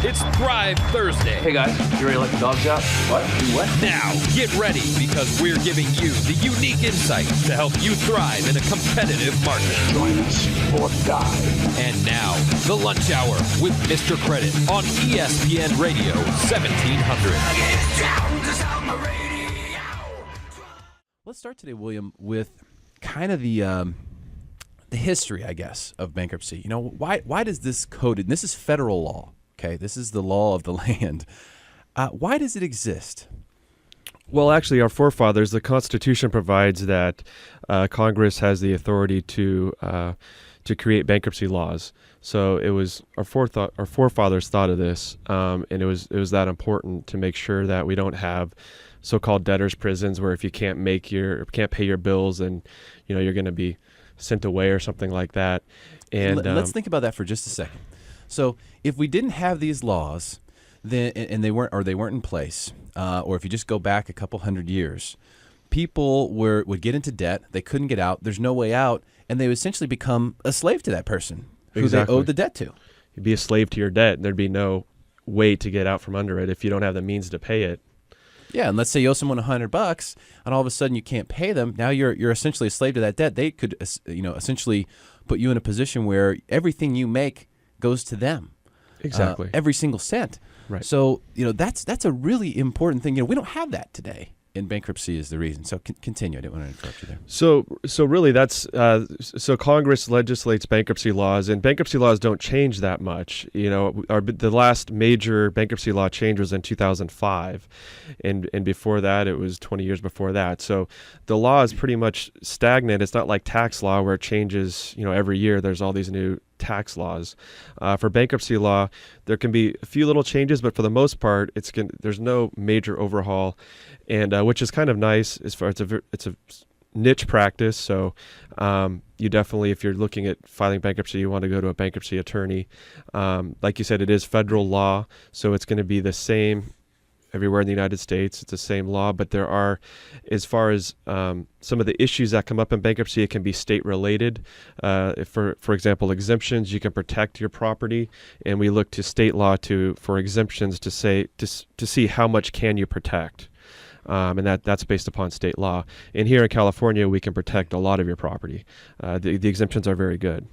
It's Thrive Thursday. Hey guys, you ready to let the dogs out? What? Do what? Now, get ready because we're giving you the unique insight to help you thrive in a competitive market. Join us or die. And now, the lunch hour with Mr. Credit on ESPN Radio 1700. Let's start today, William, with kind of the history, I guess, of bankruptcy. You know, why does this code, and this is federal law, okay? This is the law of the land. Why does it exist? Well, actually, our forefathers, the Constitution provides that Congress has the authority to create bankruptcy laws. So it was our forefathers thought of this, and it was that important to make sure that we don't have so-called debtors' prisons where if you can't pay your bills, and you're going to be sent away or something like that. And let's think about that for just a second. So if we didn't have these laws, then and they weren't in place, or if you just go back a couple hundred years, people would get into debt. They couldn't get out. There's no way out, and they would essentially become a slave to that person who they owed the debt to. You'd be a slave to your debt, and there'd be no way to get out from under it if you don't have the means to pay it. Yeah, and let's say you owe someone $100, and all of a sudden you can't pay them. Now you're essentially a slave to that debt. They could, essentially put you in a position where everything you make goes to them. Exactly. Every single cent. Right. So that's a really important thing. We don't have that today. And bankruptcy is the reason. So continue. I didn't want to interrupt you there. So really, that's so Congress legislates bankruptcy laws, and bankruptcy laws don't change that much. The last major bankruptcy law change was in 2005, and before that, it was 20 years before that. So the law is pretty much stagnant. It's not like tax law where it changes. Every year there's all these new tax laws. For bankruptcy law, there can be a few little changes, but for the most part, there's no major overhaul, and which is kind of nice as far as it's a niche practice. So you definitely, if you're looking at filing bankruptcy, you want to go to a bankruptcy attorney. Like you said, it is federal law, so it's going to be the same everywhere in the United States. It's the same law, but there are, as far as some of the issues that come up in bankruptcy, it can be state related. For example, exemptions, you can protect your property, and we look to state law for exemptions to see how much can you protect. And that's based upon state law. And here in California, we can protect a lot of your property. The exemptions are very good.